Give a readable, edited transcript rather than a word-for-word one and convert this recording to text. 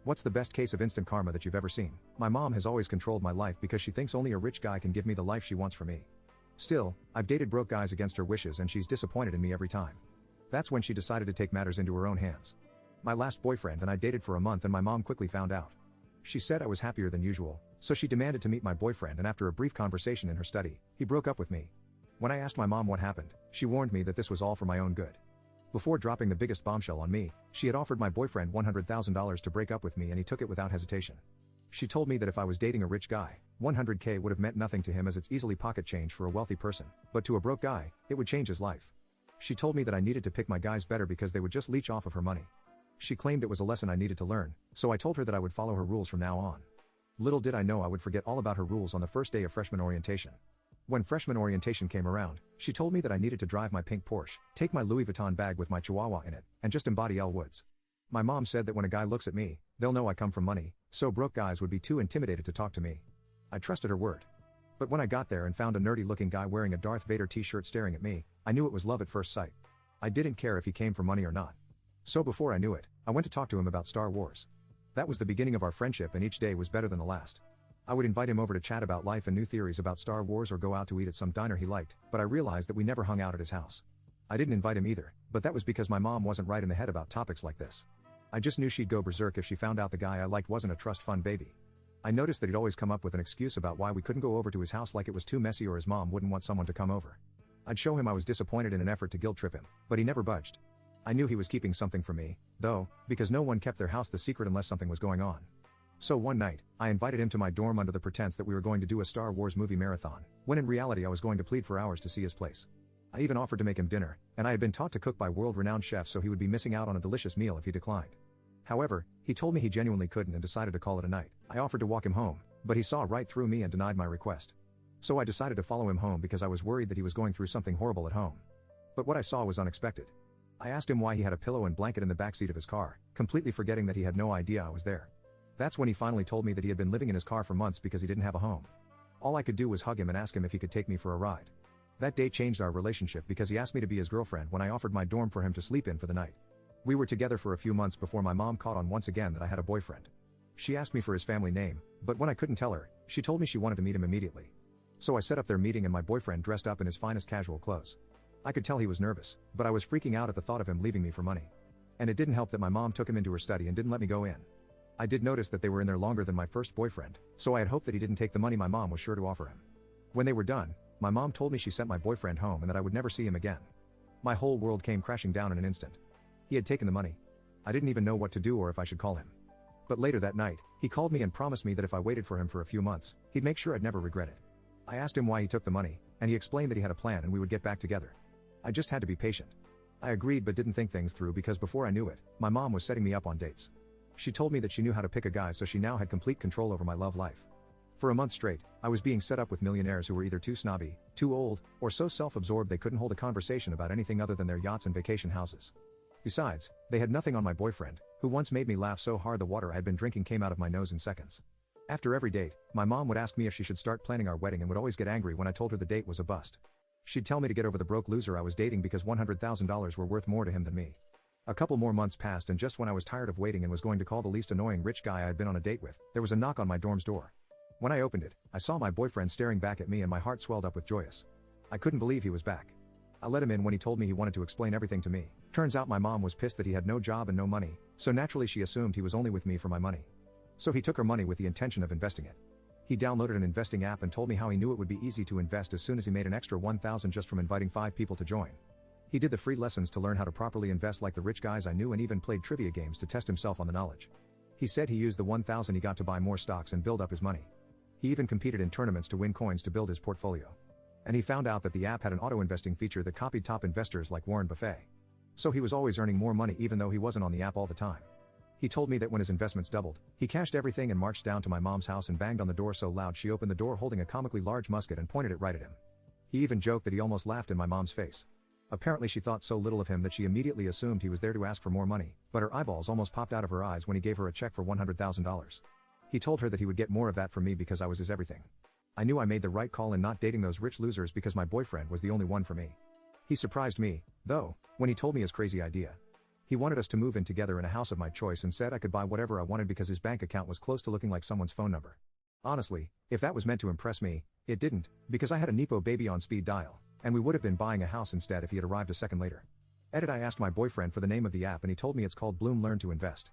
What's the best case of instant karma that you've ever seen? My mom has always controlled my life because she thinks only a rich guy can give me the life she wants for me. Still, I've dated broke guys against her wishes and she's disappointed in me every time. That's when she decided to take matters into her own hands. My last boyfriend and I dated for a month and my mom quickly found out. She said I was happier than usual, so she demanded to meet my boyfriend, and after a brief conversation in her study, he broke up with me. When I asked my mom what happened, she warned me that this was all for my own good. Before dropping the biggest bombshell on me, she had offered my boyfriend $100,000 to break up with me and he took it without hesitation. She told me that if I was dating a rich guy, $100K would have meant nothing to him as it's easily pocket change for a wealthy person, but to a broke guy, it would change his life. She told me that I needed to pick my guys better because they would just leech off of her money. She claimed it was a lesson I needed to learn, so I told her that I would follow her rules from now on. Little did I know I would forget all about her rules on the first day of freshman orientation. When freshman orientation came around, she told me that I needed to drive my pink Porsche, take my Louis Vuitton bag with my chihuahua in it, and just embody Elle Woods. My mom said that when a guy looks at me, they'll know I come from money, so broke guys would be too intimidated to talk to me. I trusted her word. But when I got there and found a nerdy-looking guy wearing a Darth Vader t-shirt staring at me, I knew it was love at first sight. I didn't care if he came for money or not. So before I knew it, I went to talk to him about Star Wars. That was the beginning of our friendship and each day was better than the last. I would invite him over to chat about life and new theories about Star Wars or go out to eat at some diner he liked, but I realized that we never hung out at his house. I didn't invite him either, but that was because my mom wasn't right in the head about topics like this. I just knew she'd go berserk if she found out the guy I liked wasn't a trust fund baby. I noticed that he'd always come up with an excuse about why we couldn't go over to his house, like it was too messy or his mom wouldn't want someone to come over. I'd show him I was disappointed in an effort to guilt trip him, but he never budged. I knew he was keeping something from me, though, because no one kept their house the secret unless something was going on. So one night, I invited him to my dorm under the pretense that we were going to do a Star Wars movie marathon, when in reality I was going to plead for hours to see his place. I even offered to make him dinner, and I had been taught to cook by world-renowned chefs, so he would be missing out on a delicious meal if he declined. However, he told me he genuinely couldn't and decided to call it a night. I offered to walk him home, but he saw right through me and denied my request. So I decided to follow him home because I was worried that he was going through something horrible at home. But what I saw was unexpected. I asked him why he had a pillow and blanket in the backseat of his car, completely forgetting that he had no idea I was there. That's when he finally told me that he had been living in his car for months because he didn't have a home. All I could do was hug him and ask him if he could take me for a ride. That day changed our relationship because he asked me to be his girlfriend when I offered my dorm for him to sleep in for the night. We were together for a few months before my mom caught on once again that I had a boyfriend. She asked me for his family name, but when I couldn't tell her, she told me she wanted to meet him immediately. So I set up their meeting and my boyfriend dressed up in his finest casual clothes. I could tell he was nervous, but I was freaking out at the thought of him leaving me for money. And it didn't help that my mom took him into her study and didn't let me go in. I did notice that they were in there longer than my first boyfriend, so I had hoped that he didn't take the money my mom was sure to offer him. When they were done, my mom told me she sent my boyfriend home and that I would never see him again. My whole world came crashing down in an instant. He had taken the money. I didn't even know what to do or if I should call him. But later that night, he called me and promised me that if I waited for him for a few months, he'd make sure I'd never regret it. I asked him why he took the money, and he explained that he had a plan and we would get back together. I just had to be patient. I agreed but didn't think things through because before I knew it, my mom was setting me up on dates. She told me that she knew how to pick a guy, so she now had complete control over my love life. For a month straight, I was being set up with millionaires who were either too snobby, too old, or so self-absorbed they couldn't hold a conversation about anything other than their yachts and vacation houses. Besides, they had nothing on my boyfriend, who once made me laugh so hard the water I had been drinking came out of my nose in seconds. After every date, my mom would ask me if she should start planning our wedding and would always get angry when I told her the date was a bust. She'd tell me to get over the broke loser I was dating because $100,000 were worth more to him than me. A couple more months passed and just when I was tired of waiting and was going to call the least annoying rich guy I had been on a date with, there was a knock on my dorm's door. When I opened it, I saw my boyfriend staring back at me and my heart swelled up with joyous. I couldn't believe he was back. I let him in when he told me he wanted to explain everything to me. Turns out my mom was pissed that he had no job and no money, so naturally she assumed he was only with me for my money. So he took her money with the intention of investing it. He downloaded an investing app and told me how he knew it would be easy to invest as soon as he made an extra $1,000 just from inviting 5 people to join. He did the free lessons to learn how to properly invest like the rich guys I knew and even played trivia games to test himself on the knowledge. He said he used the $1,000 he got to buy more stocks and build up his money. He even competed in tournaments to win coins to build his portfolio. And he found out that the app had an auto-investing feature that copied top investors like Warren Buffett. So he was always earning more money even though he wasn't on the app all the time. He told me that when his investments doubled, he cashed everything and marched down to my mom's house and banged on the door so loud she opened the door holding a comically large musket and pointed it right at him. He even joked that he almost laughed in my mom's face. Apparently she thought so little of him that she immediately assumed he was there to ask for more money, but her eyeballs almost popped out of her eyes when he gave her a check for $100,000. He told her that he would get more of that from me because I was his everything. I knew I made the right call in not dating those rich losers because my boyfriend was the only one for me. He surprised me, though, when he told me his crazy idea. He wanted us to move in together in a house of my choice and said I could buy whatever I wanted because his bank account was close to looking like someone's phone number. Honestly, if that was meant to impress me, it didn't, because I had a Nepo baby on speed dial, and we would have been buying a house instead if he had arrived a second later. I asked my boyfriend for the name of the app and he told me it's called Bloom Learn to Invest.